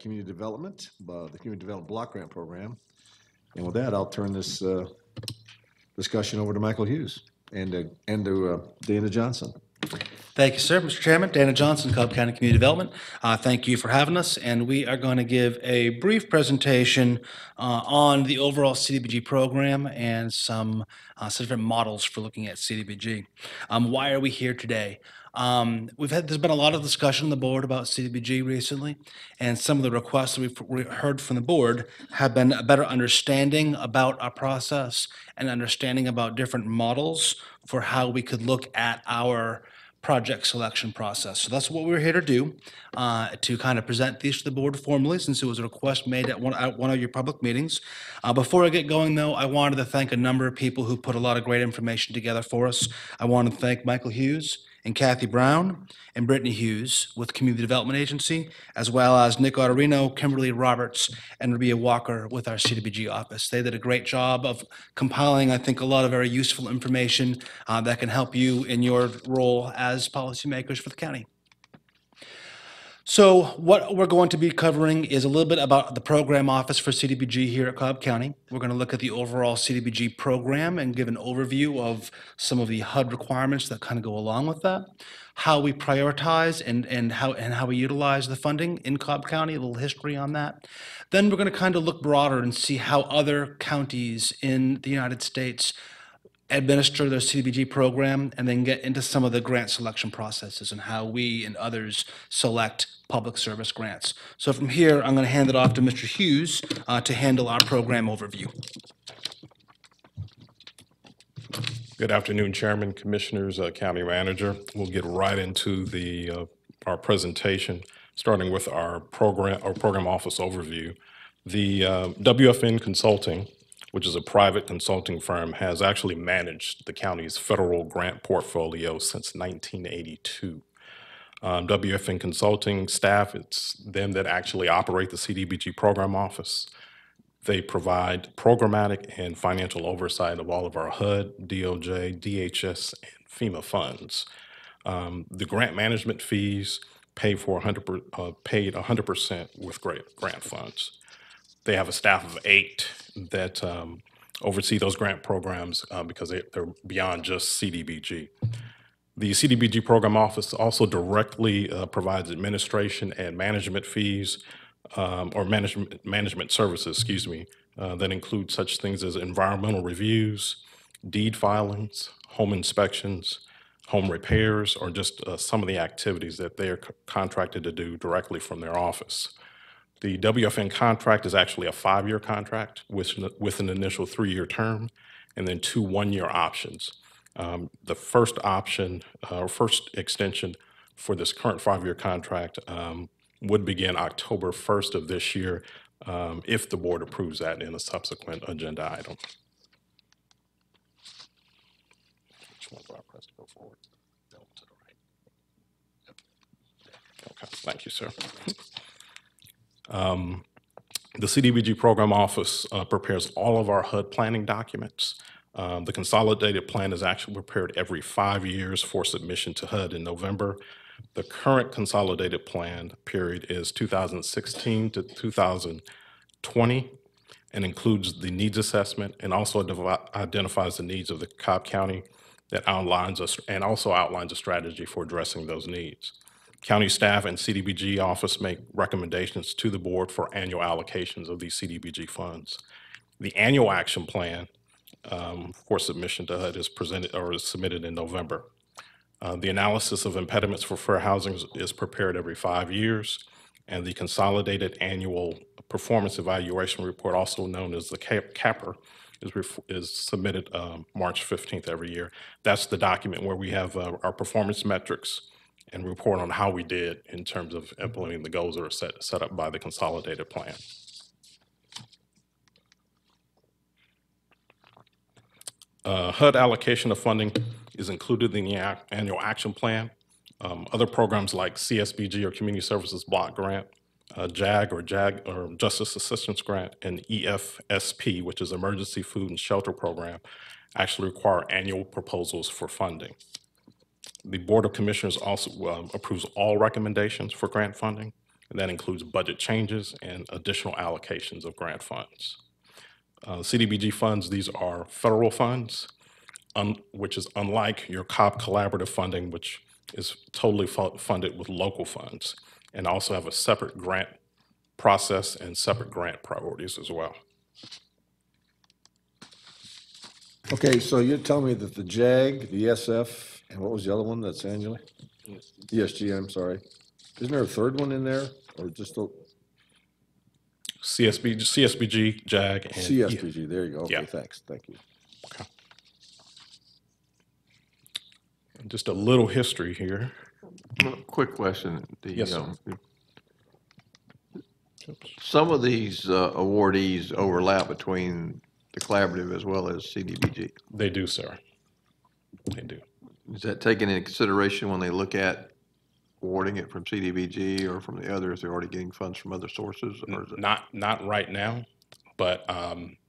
Community Development, the Community Development Block Grant Program. And with that, I'll turn this discussion over to Michael Hughes and to Dana Johnson. Thank you, sir. Mr. Chairman, Dana Johnson, Cobb County Community Development. Thank you for having us, and we are going to give a brief presentation on the overall CDBG program and some different models for looking at CDBG. Why are we here today? There's been a lot of discussion on the board about CDBG recently, and some of the requests that we've heard from the board have been a better understanding about our process and understanding about different models for how we could look at our project selection process. So that's what we're here to do, to kind of present these to the board formally, since it was a request made at one of your public meetings. Before I get going, though, I wanted to thank a number of people who put a lot of great information together for us. I want to thank Michael Hughes and Kathy Brown and Brittany Hughes with Community Development Agency, as well as Nick Otterino, Kimberly Roberts, and Rabia Walker with our CDBG office. They did a great job of compiling, I think, a lot of very useful information that can help you in your role as policymakers for the county. So what we're going to be covering is a little bit about the program office for CDBG here at Cobb County. We're going to look at the overall CDBG program and give an overview of some of the HUD requirements that kind of go along with that, how we prioritize and how we utilize the funding in Cobb County, a little history on that. Then we're going to kind of look broader and see how other counties in the United States administer their CDBG program, and then get into some of the grant selection processes and how we and others select public service grants. So from here, I'm going to hand it off to Mr. Hughes to handle our program overview. Good afternoon, Chairman, Commissioners, County Manager. We'll get right into our presentation, starting with our program office overview. The WFN Consulting, which is a private consulting firm, has actually managed the county's federal grant portfolio since 1982. WFN Consulting staff, it's them that actually operate the CDBG program office. They provide programmatic and financial oversight of all of our HUD, DOJ, DHS, and FEMA funds. The grant management fees paid 100% with grant funds. They have a staff of 8 that oversee those grant programs because they're beyond just CDBG. The CDBG program office also directly provides administration and management fees or management services, that include such things as environmental reviews, deed filings, home inspections, home repairs, or just some of the activities that they are contracted to do directly from their office. The WFN contract is actually a 5-year contract with an initial 3-year term and then 2 1-year options. The first option, or first extension for this current 5-year contract would begin October 1st of this year if the board approves that in a subsequent agenda item. Which one do I press to go forward? No, to the right. Yep. Okay, thank you, sir. The CDBG program office prepares all of our HUD planning documents. The consolidated plan is actually prepared every 5 years for submission to HUD in November. The current consolidated plan period is 2016 to 2020 and includes the needs assessment and also identifies the needs of the Cobb County that outlines us and also outlines a strategy for addressing those needs. County staff and CDBG office make recommendations to the board for annual allocations of these CDBG funds. The annual action plan for submission to HUD is submitted in November. The analysis of impediments for fair housing is prepared every 5 years, and the consolidated annual performance evaluation report, also known as the CAPR, is submitted March 15th every year. That's the document where we have our performance metrics and report on how we did in terms of implementing the goals that are set up by the consolidated plan. HUD allocation of funding is included in the annual action plan. Other programs like CSBG or Community Services Block Grant, JAG or Justice Assistance Grant, and EFSP, which is Emergency Food and Shelter Program, actually require annual proposals for funding. The Board of Commissioners also approves all recommendations for grant funding, And that includes budget changes and additional allocations of grant funds. CDBG funds, these are federal funds, which is unlike your Cobb collaborative funding, which is totally funded with local funds, and also have a separate grant process and separate grant priorities as well. Okay, so you're telling me that the JAG, the SF, and what was the other one that's annually? ESG, I'm sorry. Isn't there a third one in there, or just the CSBG, JAG, and CSBG? There you go. Okay, Yeah. thanks. Thank you. Just a little history here. Quick question. Yes, sir. Some of these awardees overlap between the collaborative as well as CDBG. They do, sir. They do. Is that taken into consideration when they look at awarding it from CDBG or from the others? They're already getting funds from other sources? Or is it? Not right now, but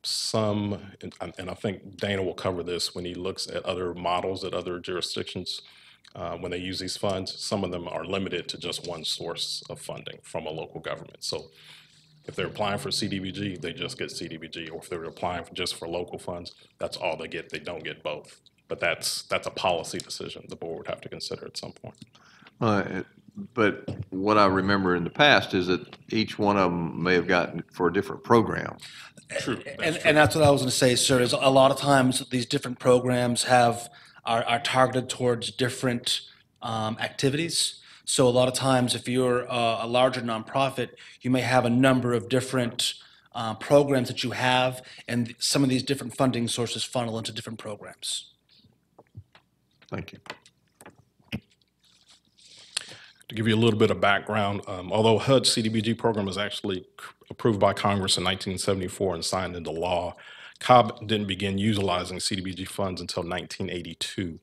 some, and I think Dana will cover this when he looks at other models at other jurisdictions. When they use these funds, some of them are limited to just one source of funding from a local government. So if they're applying for CDBG, they just get CDBG, or if they're applying just for local funds, that's all they get. They don't get both. But that's a policy decision the board would have to consider at some point. But what I remember in the past is that each one of them may have gotten it for a different program. True. And that's what I was going to say, sir, is a lot of times these different programs are targeted towards different activities. So a lot of times if you're a larger nonprofit, you may have a number of different programs that you have, and some of these different funding sources funnel into different programs. Thank you. To give you a little bit of background, although HUD CDBG program was actually approved by Congress in 1974 and signed into law, Cobb didn't begin utilizing CDBG funds until 1982.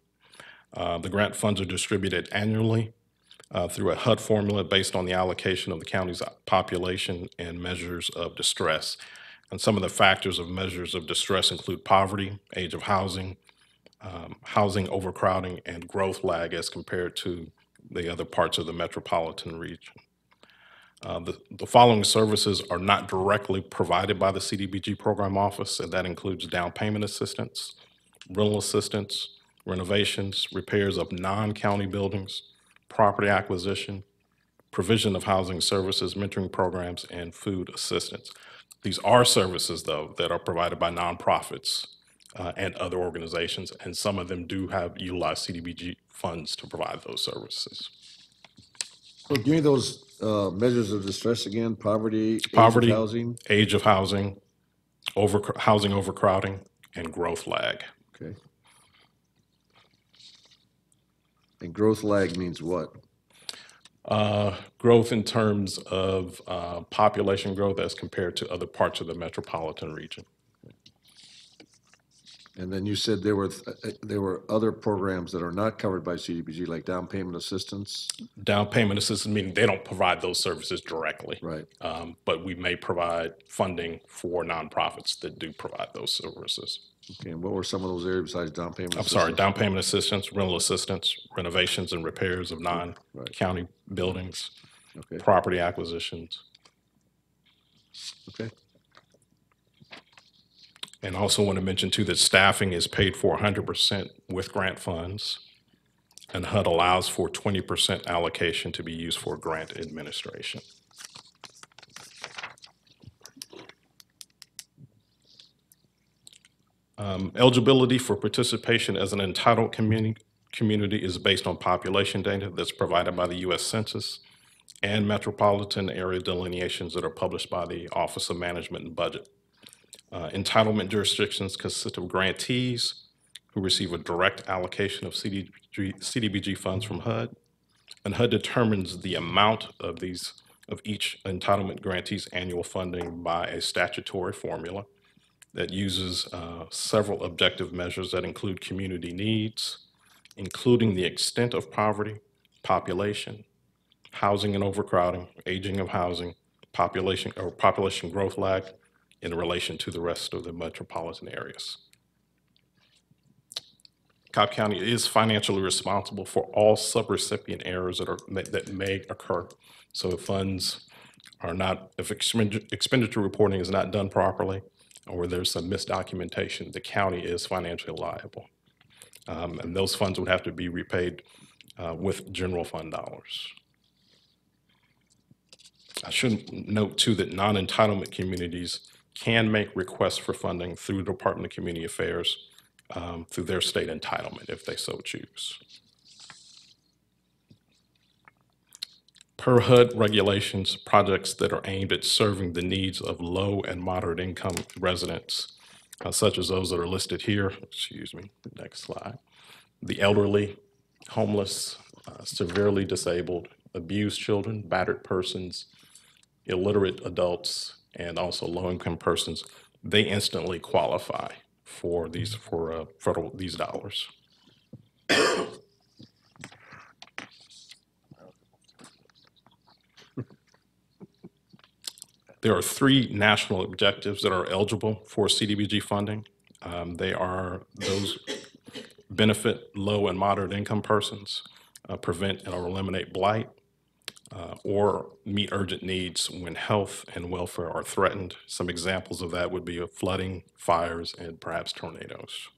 The grant funds are distributed annually through a HUD formula based on the allocation of the county's population and measures of distress. And some of the factors of measures of distress include poverty, age of housing, housing overcrowding, and growth lag as compared to the other parts of the metropolitan region. The following services are not directly provided by the CDBG program office, and that includes down payment assistance, rental assistance, renovations, repairs of non-county buildings, property acquisition, provision of housing services, mentoring programs, and food assistance. These are services, though, that are provided by nonprofits and other organizations, and some of them do have utilized CDBG funds to provide those services. So give me those measures of distress again: poverty, Poverty, age of housing. housing overcrowding, and growth lag. Okay. And growth lag means what? Growth in terms of population growth as compared to other parts of the metropolitan region. And then you said there were other programs that are not covered by CDBG, like down payment assistance. Down payment assistance, meaning they don't provide those services directly. Right. But we may provide funding for nonprofits that do provide those services. Okay, and what were some of those areas besides down payment I'm assistance? sorry, down payment assistance, rental assistance, renovations and repairs of non-county buildings, Okay. property acquisitions. Okay. And also want to mention too that staffing is paid for 100% with grant funds, and HUD allows for 20% allocation to be used for grant administration. Eligibility for participation as an entitled community is based on population data that's provided by the U.S. Census and metropolitan area delineations that are published by the Office of Management and Budget. Entitlement jurisdictions consist of grantees who receive a direct allocation of CDBG funds from HUD, and HUD determines the amount of each entitlement grantee's annual funding by a statutory formula that uses several objective measures that include community needs, including the extent of poverty, population, housing and overcrowding, aging of housing, population growth lag in relation to the rest of the metropolitan areas. Cobb County is financially responsible for all subrecipient errors that may occur. So if funds are not, if expenditure reporting is not done properly, or there's some misdocumentation, the county is financially liable. And those funds would have to be repaid with general fund dollars. I should note too that non-entitlement communities can make requests for funding through the Department of Community Affairs through their state entitlement if they so choose. Per HUD regulations, projects that are aimed at serving the needs of low and moderate income residents, such as those that are listed here, excuse me, next slide, the elderly, homeless, severely disabled, abused children, battered persons, illiterate adults, and also low-income persons, they instantly qualify for these these dollars. There are 3 national objectives that are eligible for CDBG funding. They are those benefit low and moderate income persons, prevent or eliminate blight, or meet urgent needs when health and welfare are threatened. Some examples of that would be flooding, fires, and perhaps tornadoes.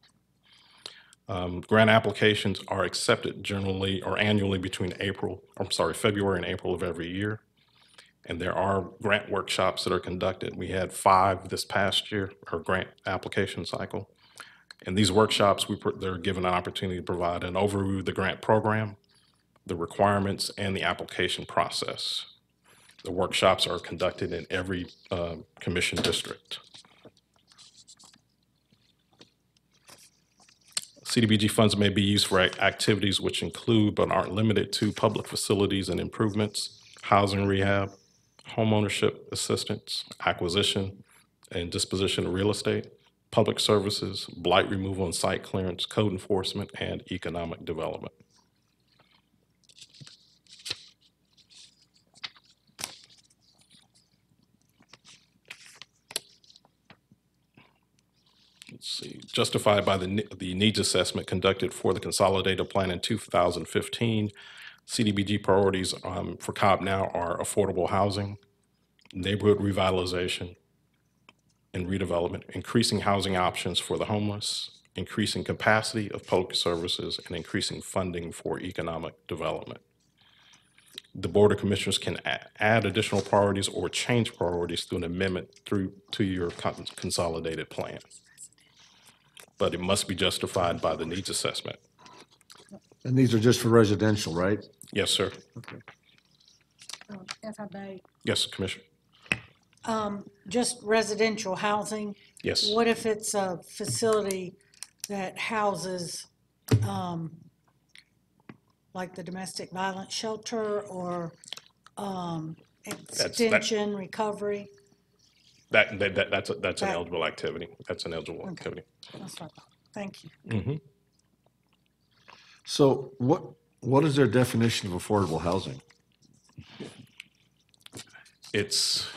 Grant applications are accepted generally or annually between February and April of every year. And there are grant workshops that are conducted. We had 5 this past year, our grant application cycle. And these workshops, they're given an opportunity to provide an overview of the grant program, the requirements, and the application process. The workshops are conducted in every commission district. CDBG funds may be used for activities which include but aren't limited to public facilities and improvements, housing rehab, homeownership assistance, acquisition and disposition of real estate, public services, blight removal and site clearance, code enforcement, and economic development. Let's see, justified by the needs assessment conducted for the consolidated plan in 2015, CDBG priorities for Cobb now are affordable housing, neighborhood revitalization and redevelopment, increasing housing options for the homeless, increasing capacity of public services, and increasing funding for economic development. The Board of Commissioners can add additional priorities or change priorities through an amendment to your consolidated plan. But it must be justified by the needs assessment. And these are just for residential, right? Yes, sir. Okay. If I may, Yes, Commissioner. just residential housing, Yes. what if it's a facility that houses, like the domestic violence shelter or, extension, recovery? That's an eligible activity. That's an eligible activity. That's what I thought. Thank you. So what is their definition of affordable housing? It's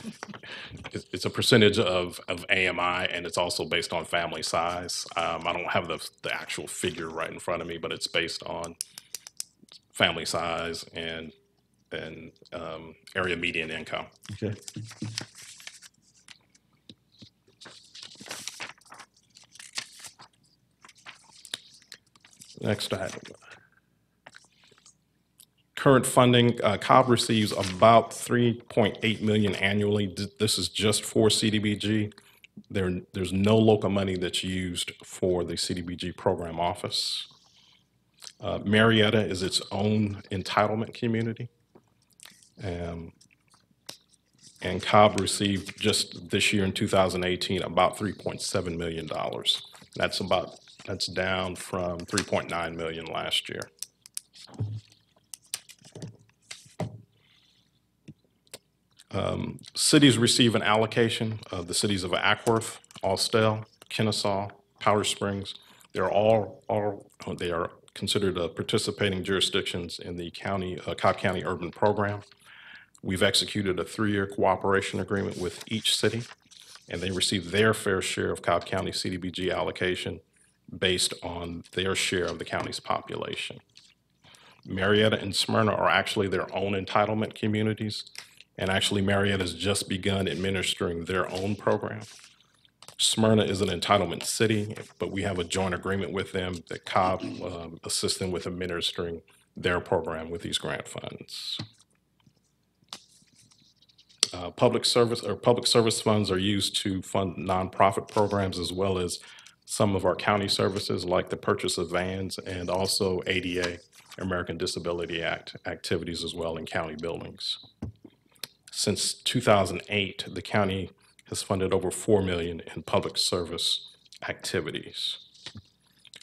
a percentage of AMI, and it's also based on family size. I don't have the actual figure right in front of me, but it's based on family size and area median income. Okay. Next item. Current funding, Cobb receives about $3.8 million annually. This is just for CDBG. There's no local money that's used for the CDBG program office. Marietta is its own entitlement community. And Cobb received just this year in 2018 about $3.7 million. That's down from $3.9 million last year. Cities receive an allocation of the cities of Ackworth, Austell, Kennesaw, Powder Springs. They are considered participating jurisdictions in the Cobb County Urban Program. We've executed a 3-year cooperation agreement with each city, and they receive their fair share of Cobb County CDBG allocation based on their share of the county's population. Marietta and Smyrna are actually their own entitlement communities, and actually Marietta has just begun administering their own program. Smyrna is an entitlement city, but we have a joint agreement with them that Cobb assists them with administering their program with these grant funds. Public service funds are used to fund nonprofit programs as well as some of our county services like the purchase of vans and also ADA, American Disability Act activities as well in county buildings. Since 2008, the county has funded over $4 million in public service activities.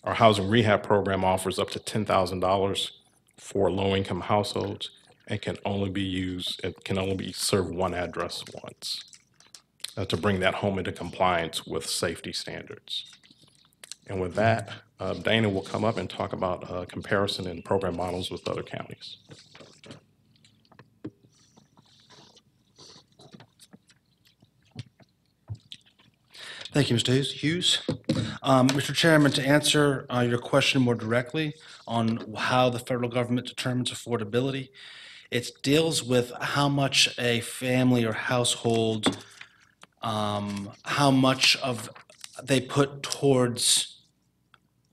Our housing rehab program offers up to $10,000 for low-income households and can only be served one address once to bring that home into compliance with safety standards. And with that, Dana will come up and talk about comparison and program models with other counties. Thank you, Mr. Hughes. Mr. Chairman, to answer your question more directly on how the federal government determines affordability, it deals with how much a family or household, how much of they put towards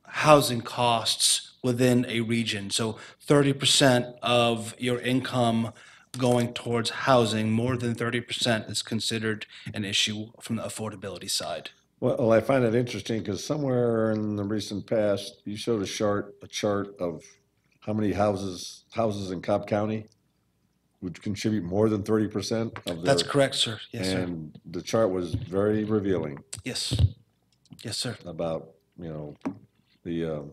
housing costs within a region. So 30% of your income going towards housing, more than 30% is considered an issue from the affordability side. Well, I find it interesting because somewhere in the recent past, you showed a chart of how many houses in Cobb County would contribute more than 30% of their. That's correct, sir. Yes, sir. And the chart was very revealing Yes. Yes, sir. about, the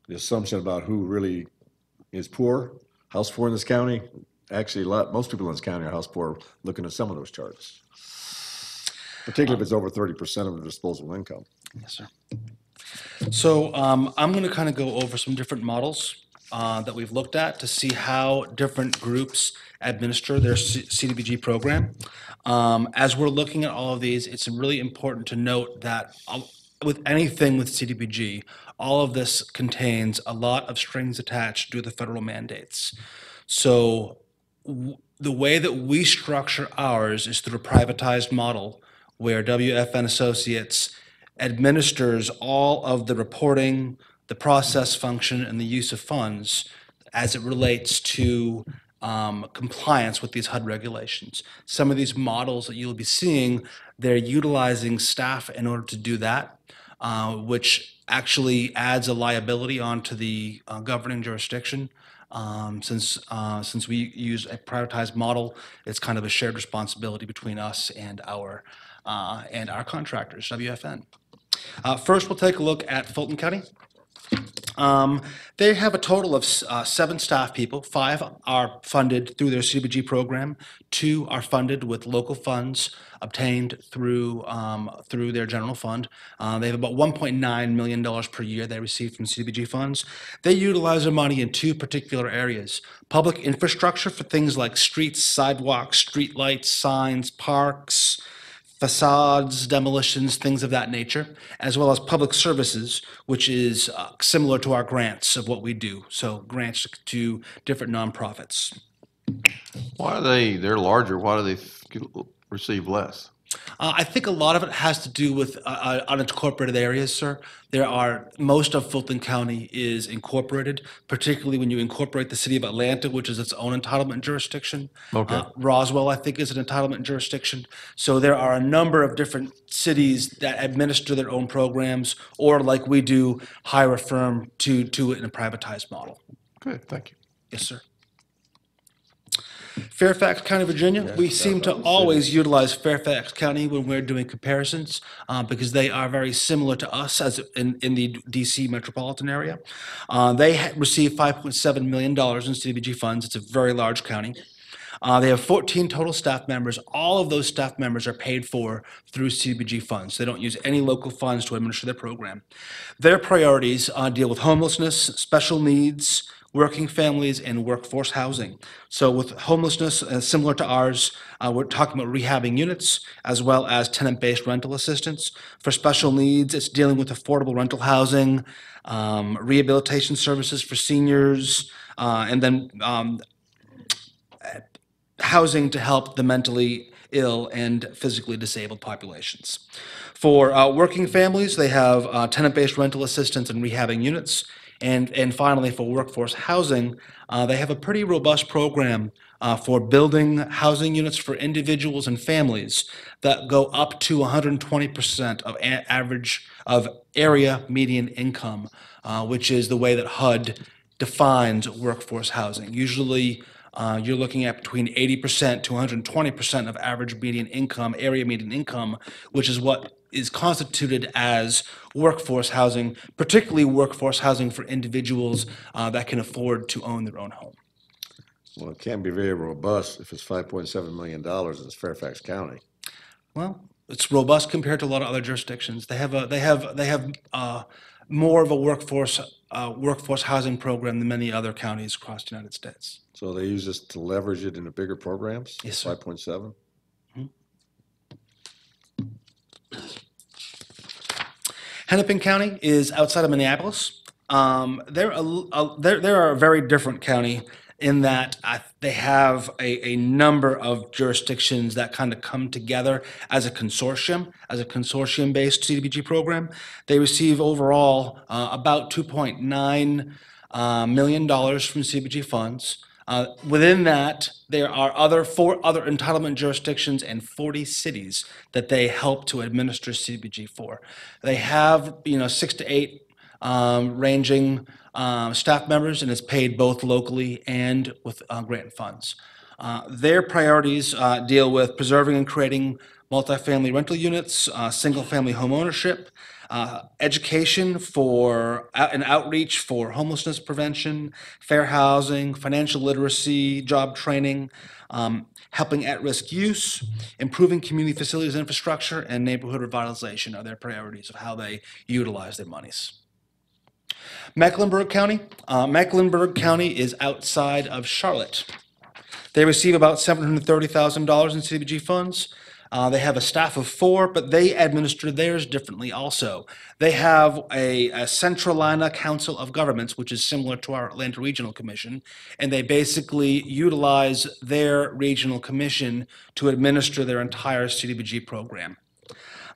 assumption about who really is poor, house poor in this county. Actually, most people in this county are house poor looking at some of those charts, particularly if it's over 30% of the disposable income. Yes, sir. So I'm going to kind of go over some different models that we've looked at to see how different groups administer their CDBG program. As we're looking at all of these, it's really important to note that with anything with CDBG, all of this contains a lot of strings attached to the federal mandates. So the way that we structure ours is through a privatized model where WFN Associates administers all of the reporting, the process function, and the use of funds as it relates to compliance with these HUD regulations. Some of these models that you'll be seeing, they're utilizing staff in order to do that, which actually adds a liability onto the governing jurisdiction. Since we use a privatized model, it's kind of a shared responsibility between us and our contractors, WFN. First, we'll take a look at Fulton County. They have a total of 7 staff people. 5 are funded through their CDBG program. 2 are funded with local funds obtained through their general fund. They have about $1.9 million per year they receive from CDBG funds. They utilize their money in 2 particular areas: public infrastructure for things like streets, sidewalks, street lights, signs, parks, facades, demolitions, things of that nature, as well as public services, which is similar to our grants of what we do. So grants to different nonprofits. They're larger, why do they receive less? I think a lot of it has to do with unincorporated areas, sir. Most of Fulton County is incorporated, particularly when you incorporate the city of Atlanta, which is its own entitlement jurisdiction. Okay. Roswell, I think, is an entitlement jurisdiction. So there are a number of different cities that administer their own programs, or like we do, hire a firm to do it in a privatized model. Good, thank you. Yes, sir. Fairfax County, Virginia, we seem to always utilize Fairfax County when we're doing comparisons because they are very similar to us as in the DC metropolitan area. They receive $5.7 million in CDBG funds. It's a very large county. They have 14 total staff members. All of those staff members are paid for through CDBG funds. They don't use any local funds to administer their program. Their priorities deal with homelessness, special needs, working families, and workforce housing. So with homelessness, similar to ours, we're talking about rehabbing units as well as tenant-based rental assistance. For special needs, it's dealing with affordable rental housing, rehabilitation services for seniors, and then housing to help the mentally ill and physically disabled populations. For working families, they have tenant-based rental assistance and rehabbing units. And finally, for workforce housing, they have a pretty robust program for building housing units for individuals and families that go up to 120% of average of area median income, which is the way that HUD defines workforce housing. Usually, you're looking at between 80% to 120% of average median income, area median income, which is what is constituted as workforce housing, particularly workforce housing for individuals that can afford to own their own home. Well, it can't be very robust if it's $5.7 million and it's Fairfax County. Well, it's robust compared to a lot of other jurisdictions. They have more of a workforce housing program than many other counties across the United States. So they use this to leverage it into bigger programs? Yes, sir. 5.7? Hennepin County is outside of Minneapolis. They're a very different county in that they have a number of jurisdictions that kind of come together as a consortium-based CDBG program. They receive overall about $2.9 million from CDBG funds. Within that, there are 4 other entitlement jurisdictions and 40 cities that they help to administer CDBG for. They have, 6 to 8 ranging staff members, and it's paid both locally and with grant funds. Their priorities deal with preserving and creating multifamily rental units, single-family home ownership, education for and outreach for homelessness prevention, fair housing, financial literacy, job training, helping at-risk use, improving community facilities infrastructure, and neighborhood revitalization are their priorities of how they utilize their monies. Mecklenburg County is outside of Charlotte. They receive about $730,000 in CDBG funds. They have a staff of 4, but they administer theirs differently also. They have a Centralina Council of Governments, which is similar to our Atlanta Regional Commission, and they basically utilize their regional commission to administer their entire CDBG program.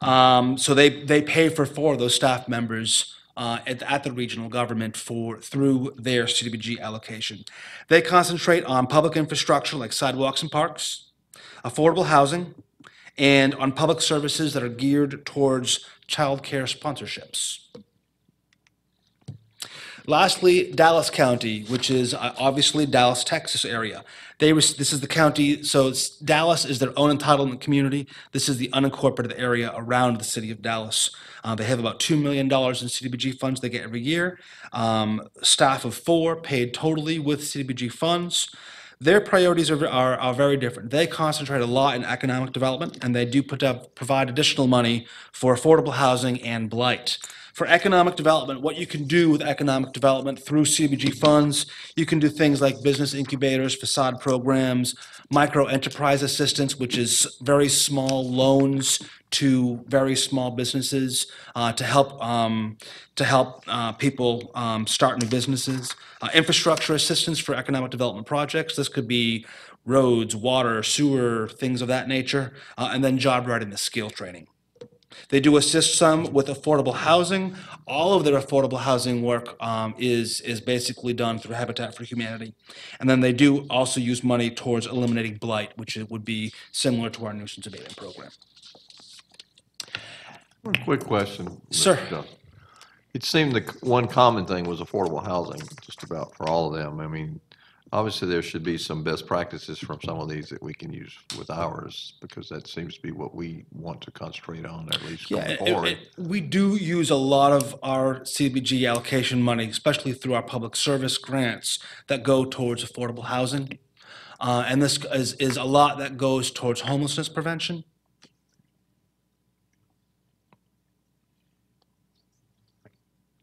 So they pay for 4 of those staff members at the regional government through their CDBG allocation. They concentrate on public infrastructure like sidewalks and parks, affordable housing, and on public services that are geared towards child care sponsorships. Lastly, Dallas County, which is obviously Dallas, Texas area. This is the county, so Dallas is their own entitlement community. This is the unincorporated area around the city of Dallas. They have about $2 million in CDBG funds they get every year. Staff of 4 paid totally with CDBG funds. Their priorities are very different. They concentrate a lot in economic development, and they do provide additional money for affordable housing and blight. For economic development, what you can do with economic development through CDBG funds, you can do things like business incubators, facade programs, micro enterprise assistance, which is very small loans to very small businesses to help people start new businesses. Infrastructure assistance for economic development projects. This could be roads, water, sewer, things of that nature, and then job readiness skill training. They do assist some with affordable housing. All of their affordable housing work is basically done through Habitat for Humanity. And then they do also use money towards eliminating blight, which would be similar to our nuisance abatement program. One quick question. Sir. Mr. Johnson. It seemed the one common thing was affordable housing, just about for all of them. I mean, obviously there should be some best practices from some of these that we can use with ours, because that seems to be what we want to concentrate on, at least going forward. We do use a lot of our CDBG allocation money, especially through our public service grants that go towards affordable housing. And this is a lot that goes towards homelessness prevention.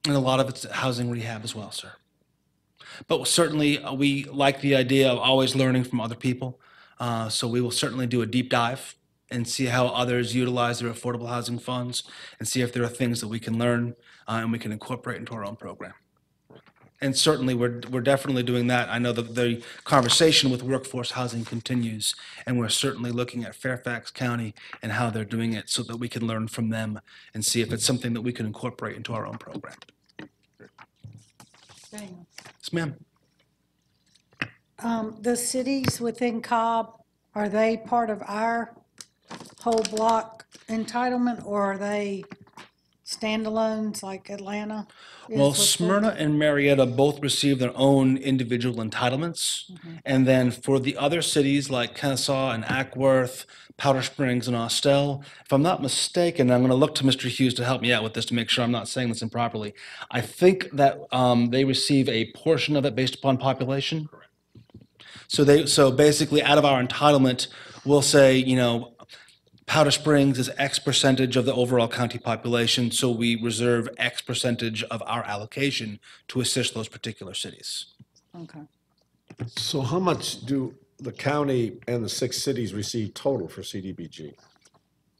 And a lot of it's housing rehab as well, sir. But certainly, we like the idea of always learning from other people. So we will certainly do a deep dive and see how others utilize their affordable housing funds and see if there are things that we can learn and we can incorporate into our own program. And certainly, we're definitely doing that. I know that the conversation with workforce housing continues, and we're certainly looking at Fairfax County and how they're doing it so that we can learn from them and see if it's something that we can incorporate into our own program. Daniel. Yes, ma'am. The cities within Cobb, are they part of our whole block entitlement, or are they standalones like Atlanta? is Well, with the- Smyrna and Marietta both receive their own individual entitlements. And then for the other cities like Kennesaw and Ackworth, Powder Springs and Austell, if I'm not mistaken, I'm going to look to Mr. Hughes to help me out with this to make sure I'm not saying this improperly. I think that they receive a portion of it based upon population. Correct. So basically out of our entitlement, we'll say, Powder Springs is X percentage of the overall county population, so we reserve X percentage of our allocation to assist those particular cities. Okay. So how much do the county and the 6 cities receive total for CDBG?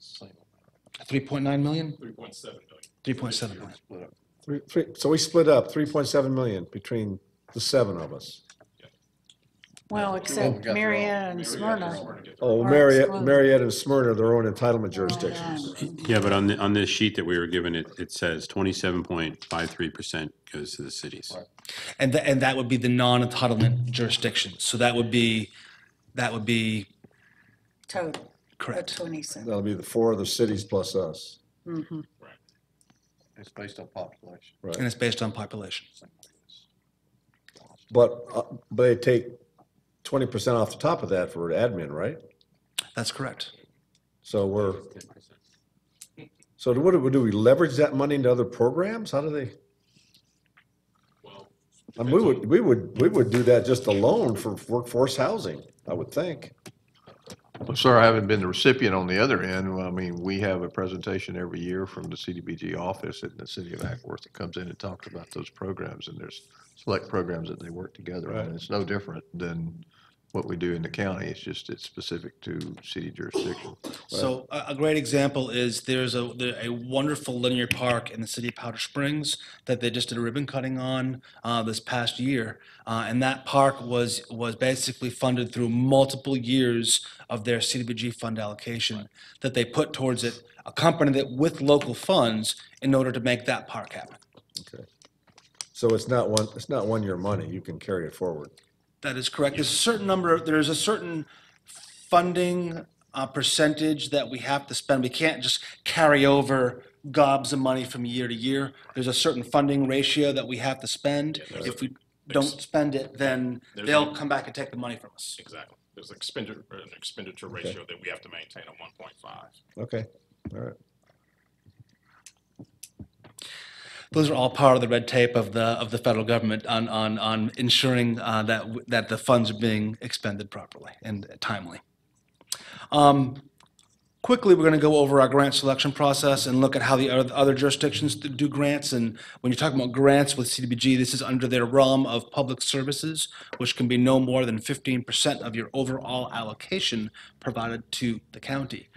3.9 million? 3.7 million. 3.7 million. So we split up 3.7 million between the 7 of us. Well, except Marietta and Smyrna. Oh, Or Marietta, excluded. Marietta and Smyrna are their own entitlement jurisdictions. Yeah, but on this sheet that we were given, it says 27.53% goes to the cities. And that would be the non-entitlement jurisdictions. So that would be Total. correct. 27. That'll be the 4 of the cities plus us. It's based on population. And it's based on population. But they take 20% off the top of that for admin, right? That's correct. So so what do we leverage that money into other programs? How do they? I mean, we would do that just alone for workforce housing, I would think. Well, sir, I haven't been the recipient on the other end. Well, I mean, we have a presentation every year from the CDBG office in the city of Ackworth that comes in and talks about those programs, and there's select programs that they work together on. Right. And it's no different than what we do in the county. It's just, it's specific to city jurisdiction. So a great example is there's a wonderful linear park in the city of Powder Springs that they just did a ribbon cutting on this past year. And that park was basically funded through multiple years of their CDBG fund allocation that they put towards it, accompanied it with local funds in order to make that park happen. Okay. So it's not 1 year money. You can carry it forward. That is correct. There's a certain funding percentage that we have to spend. We can't just carry over gobs of money from year to year. There's a certain funding ratio that we have to spend. If we don't spend it, then they'll come back and take the money from us. Exactly. There's an expenditure ratio that we have to maintain of 1.5. Okay, all right. Those are all part of the red tape of the federal government on ensuring that the funds are being expended properly and timely. Quickly, we're going to go over our grant selection process and look at how the other jurisdictions do grants. And when you're talking about grants with CDBG, this is under their realm of public services, which can be no more than 15% of your overall allocation provided to the county.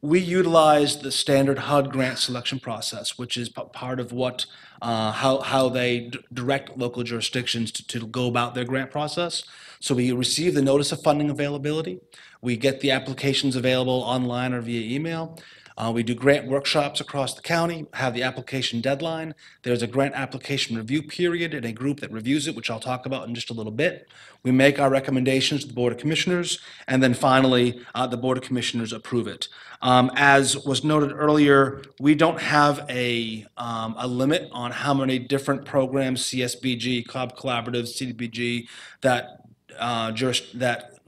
We utilize the standard HUD grant selection process, which is part of what how they direct local jurisdictions to go about their grant process. So we receive the notice of funding availability. We get the applications available online or via email. We do grant workshops across the county, have the application deadline. There's a grant application review period and a group that reviews it, which I'll talk about in just a little bit. We make our recommendations to the Board of Commissioners, and then finally, the Board of Commissioners approve it. As was noted earlier, we don't have a limit on how many different programs, CSBG, Cobb Collaborative, CDBG, that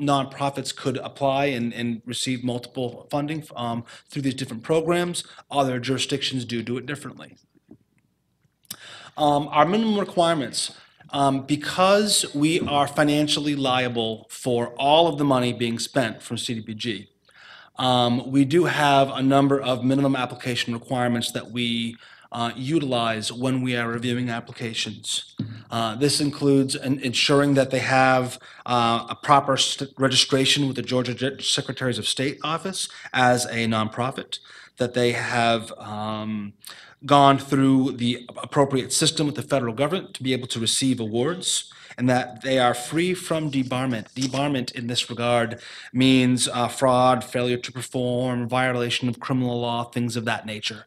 nonprofits could apply and receive multiple funding through these different programs. Other jurisdictions do it differently. Our minimum requirements, because we are financially liable for all of the money being spent from CDBG, we do have a number of minimum application requirements that we utilize when we are reviewing applications. This includes ensuring that they have a proper registration with the Georgia Secretaries of State office as a nonprofit, that they have gone through the appropriate system with the federal government to be able to receive awards, and that they are free from debarment. Debarment in this regard means fraud, failure to perform, violation of criminal law, things of that nature.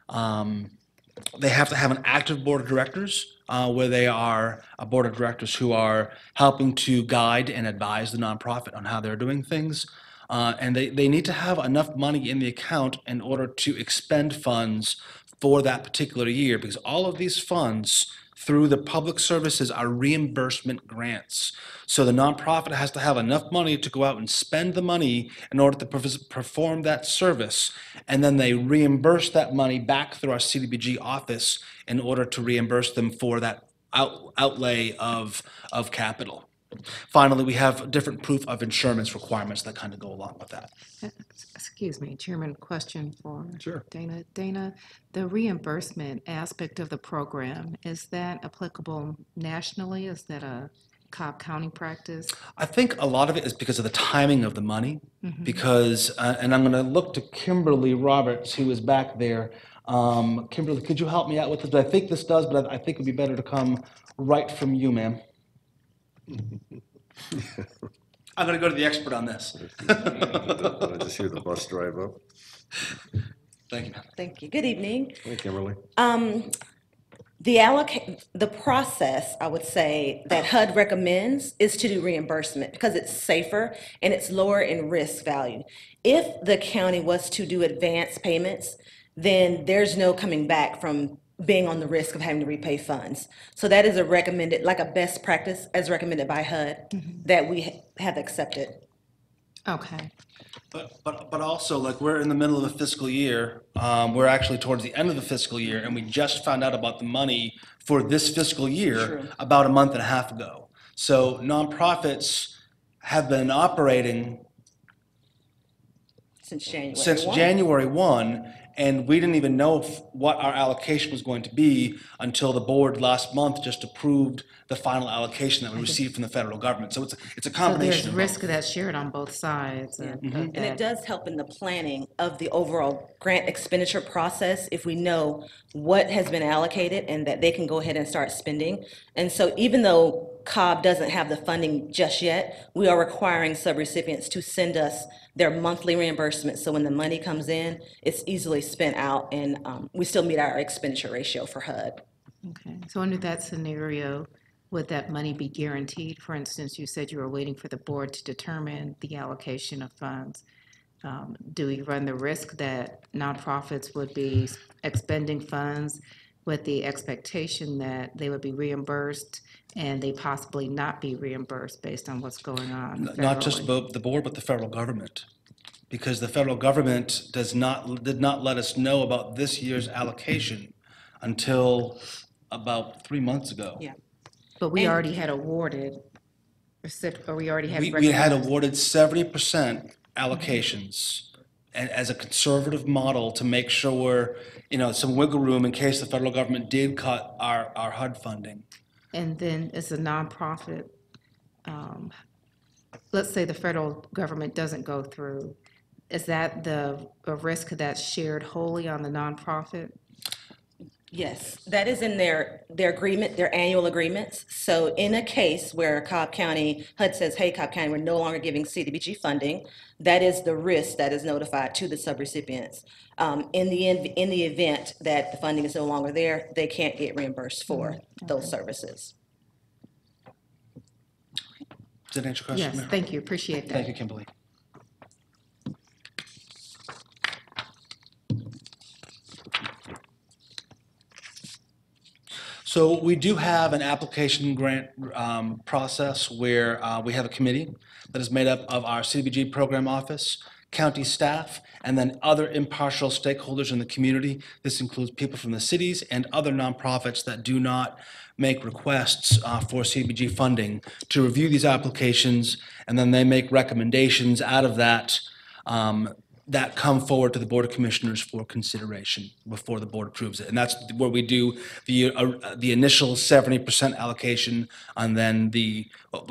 They have to have an active board of directors where they are a board of directors who are helping to guide and advise the nonprofit on how they're doing things. And they need to have enough money in the account in order to expend funds for that particular year, because all of these funds through the public services are reimbursement grants. So the nonprofit has to have enough money to go out and spend the money in order to perform that service, and then they reimburse that money back through our CDBG office in order to reimburse them for that outlay of capital. Finally, we have different proof of insurance requirements that kind of go along with that. Excuse me, Chairman, question for Sure. Dana. Dana, the reimbursement aspect of the program, is that applicable nationally? Is that a Cobb County practice? I think a lot of it is because of the timing of the money, because, and I'm going to look to Kimberly Roberts, who is back there. Kimberly, could you help me out with this? I think this does, but I think it would be better to come right from you, ma'am. I'm going to go to the expert on this. Did I just hear the bus drive up? Thank you, ma'am. Thank you. Good evening. Hey, Kimberly. The process, I would say, that HUD recommends is to do reimbursement because it's safer and it's lower in risk value. If the county was to do advance payments, then there's no coming back from being on the risk of having to repay funds. So that is a recommended, like a best practice as recommended by HUD that we have accepted. Okay, But also, like, we're in the middle of a fiscal year. We're actually towards the end of the fiscal year, and we just found out about the money for this fiscal year True. about a month and a half ago. So nonprofits have been operating Since January since 1. January 1, and we didn't even know what our allocation was going to be until the board last month just approved the final allocation that we received from the federal government. So it's a so combination there's of risk both. that's shared on both sides of And it that. does help in the planning of the overall grant expenditure process if we know what has been allocated and that they can go ahead and start spending. And so even though Cobb doesn't have the funding just yet, we are requiring subrecipients to send us their monthly reimbursement. So when the money comes in, it's easily spent out and we still meet our expenditure ratio for HUD. Okay, so under that scenario, would that money be guaranteed? For instance, you said you were waiting for the board to determine the allocation of funds. Do we run the risk that nonprofits would be expending funds with the expectation that they would be reimbursed and they possibly not be reimbursed based on what's going on Not just federally? the board, but the federal government. Because the federal government did not let us know about this year's allocation until about 3 months ago. Yeah. But we And- already had awarded, or we already had We had recognized. awarded 70% allocations and as a conservative model to make sure, some wiggle room in case the federal government did cut our HUD funding. And then as a nonprofit, let's say the federal government doesn't go through, is that a risk that's shared wholly on the nonprofit? Yes, that is in their agreement, their annual agreements. So in a case where Cobb County, HUD says, hey, Cobb County, we're no longer giving CDBG funding, that is the risk that is notified to the subrecipients. In the event that the funding is no longer there, they can't get reimbursed for those services. Does that answer your question, Yes, Mayor? thank you, appreciate Thank you, that. Kimberly. So we do have an application grant process where we have a committee that is made up of our CDBG program office, county staff, and then other impartial stakeholders in the community. This includes people from the cities and other nonprofits that do not make requests for CDBG funding to review these applications, and then they make recommendations out of that that come forward to the Board of Commissioners for consideration before the board approves it. And that's where we do the initial 70% allocation, and then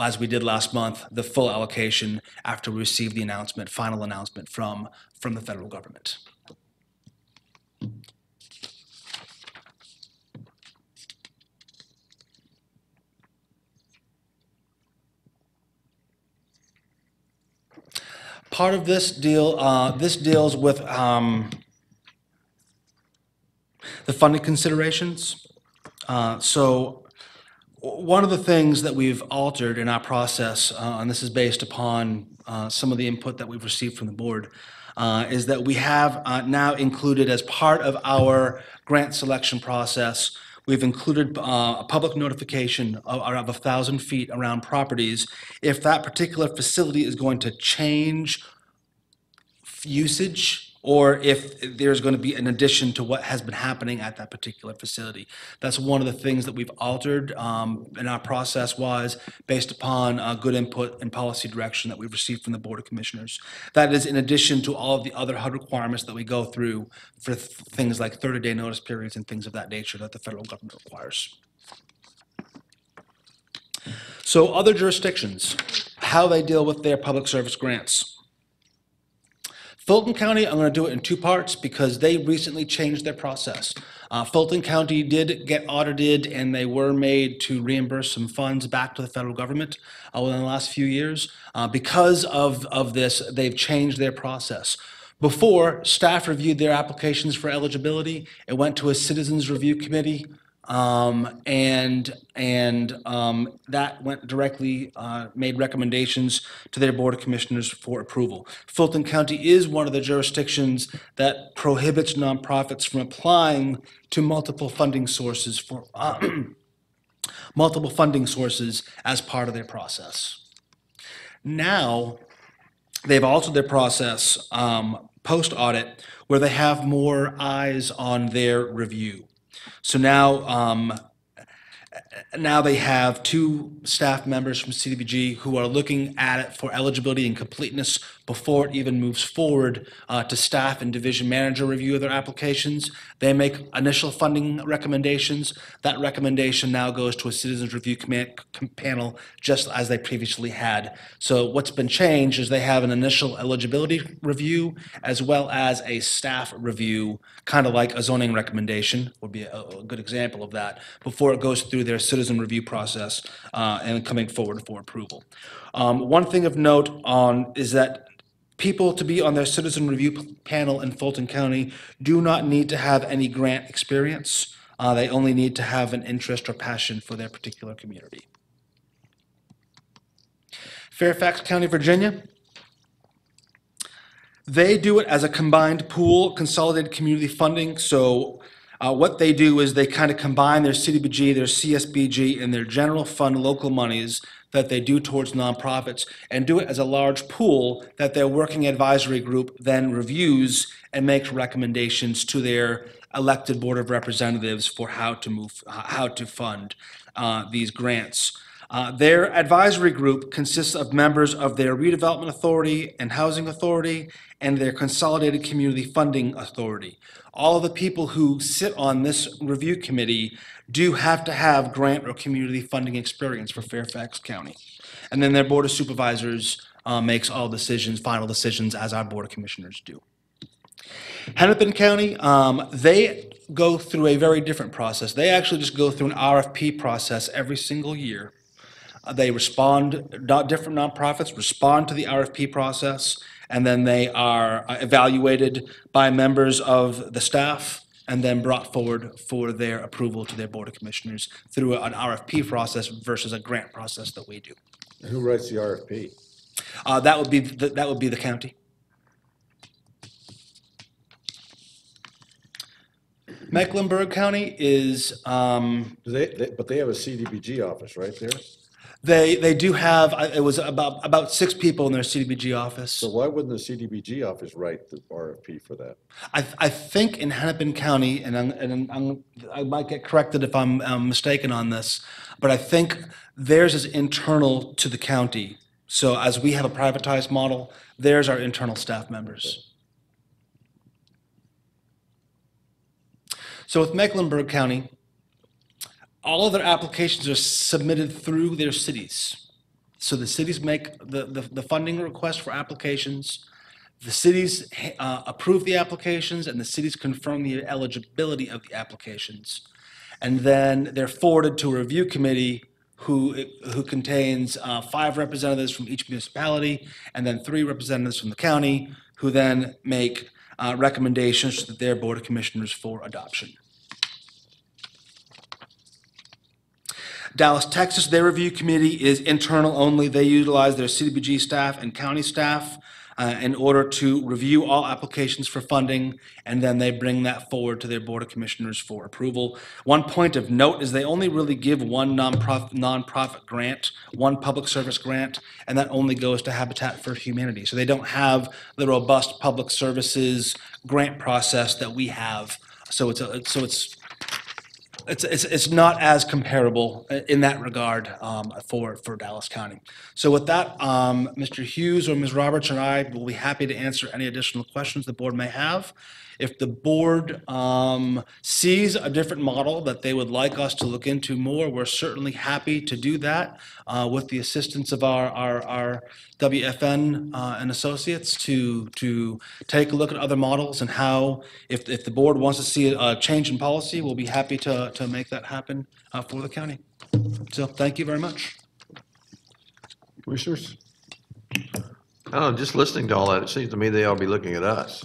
as we did last month, the full allocation after we receive the announcement, final announcement from the federal government. Part of this deals with the funding considerations. So one of the things that we've altered in our process, and this is based upon some of the input that we've received from the board, is that we have now included as part of our grant selection process, we've included a public notification of 1,000 feet around properties if that particular facility is going to change usage, or if there's going to be an addition to what has been happening at that particular facility. That's one of the things that we've altered in our process was based upon good input and policy direction that we've received from the Board of Commissioners. That is in addition to all of the other HUD requirements that we go through for things like 30-day notice periods and things of that nature that the federal government requires. So other jurisdictions, how they deal with their public service grants. Fulton County, I'm going to do it in two parts because they recently changed their process. Fulton County did get audited, and they were made to reimburse some funds back to the federal government within the last few years. Because of this, they've changed their process. Before, staff reviewed their applications for eligibility. It went to a citizens review committee. That went directly, made recommendations to their Board of Commissioners for approval. Fulton County is one of the jurisdictions that prohibits nonprofits from applying to multiple funding sources as part of their process. Now, they've altered their process post-audit where they have more eyes on their review. So now they have 2 staff members from CDBG who are looking at it for eligibility and completeness before it even moves forward to staff and division manager review of their applications. They make initial funding recommendations. That recommendation now goes to a citizens review panel just as they previously had. So what's been changed is they have an initial eligibility review as well as a staff review, kind of like a zoning recommendation would be a good example of that, before it goes through their citizen review process and coming forward for approval. One thing of note is that people to be on their citizen review panel in Fulton County do not need to have any grant experience. They only need to have an interest or passion for their particular community. Fairfax County, Virginia. They do it as a combined pool, consolidated community funding. So what they do is they kind of combine their CDBG, their CSBG, and their general fund local monies that they do towards nonprofits and do it as a large pool that their working advisory group then reviews and makes recommendations to their elected Board of Representatives for how to fund these grants. Their advisory group consists of members of their redevelopment authority and housing authority and their consolidated community funding authority. All of the people who sit on this review committee do have to have grant or community funding experience for Fairfax County. And then their Board of Supervisors makes all decisions, final decisions, as our Board of Commissioners do. Hennepin County, they go through a very different process. They actually just go through an RFP process every single year. They respond, different nonprofits respond to the RFP process, and then they are evaluated by members of the staff and then brought forward for their approval to their Board of Commissioners through an RFP process versus a grant process that we do. Who writes the RFP? That would be the county. Mecklenburg County is. But they have a CDBG office right there. They do have. It was about 6 people in their CDBG office. So why wouldn't the CDBG office write the RFP for that? I think in Hennepin County, and I might get corrected if I'm mistaken on this, but I think theirs is internal to the county. So as we have a privatized model, theirs are internal staff members. So with Mecklenburg County, all of their applications are submitted through their cities. So the cities make the funding request for applications. The cities approve the applications, and the cities confirm the eligibility of the applications. And then they're forwarded to a review committee who contains 5 representatives from each municipality, and then 3 representatives from the county, who then make recommendations to their Board of Commissioners for adoption. Dallas, Texas, their review committee is internal only. They utilize their CDBG staff and county staff in order to review all applications for funding, and then they bring that forward to their Board of Commissioners for approval. One point of note is they only really give one nonprofit grant, one public service grant, and that only goes to Habitat for Humanity. So they don't have the robust public services grant process that we have. So it's not as comparable in that regard for Dallas County. So with that, Mr. Hughes or Ms. Roberts and I will be happy to answer any additional questions the board may have. If the board sees a different model that they would like us to look into more, we're certainly happy to do that with the assistance of our WFN and associates to take a look at other models and how, if the board wants to see a change in policy, we'll be happy to make that happen for the county. So thank you very much. Commissioners? I don't know, just listening to all that, it seems to me they ought to be looking at us.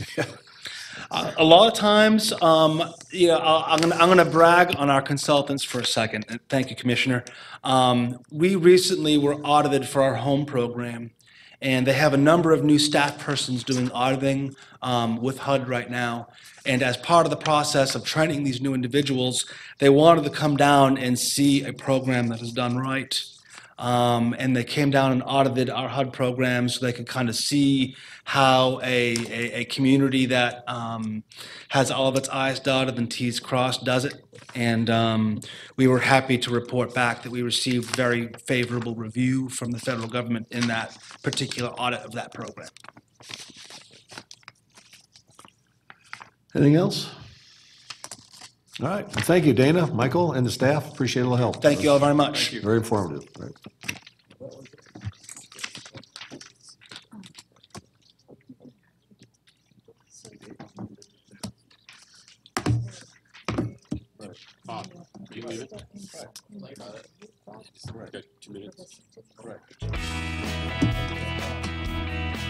A lot of times, I'm gonna brag on our consultants for a second. And thank you, Commissioner. We recently were audited for our home program, and they have a number of new staff persons doing auditing with HUD right now. And as part of the process of training these new individuals, they wanted to come down and see a program that is done right. And they came down and audited our HUD program so they could kind of see how a community that has all of its I's dotted and T's crossed does it. And we were happy to report back that we received very favorable review from the federal government in that particular audit of that program. Anything else? All right. Well, thank you, Dana, Michael, and the staff. Appreciate all the help. Thank you all very much. Very informative. Right. You leave it? Okay, 2 minutes.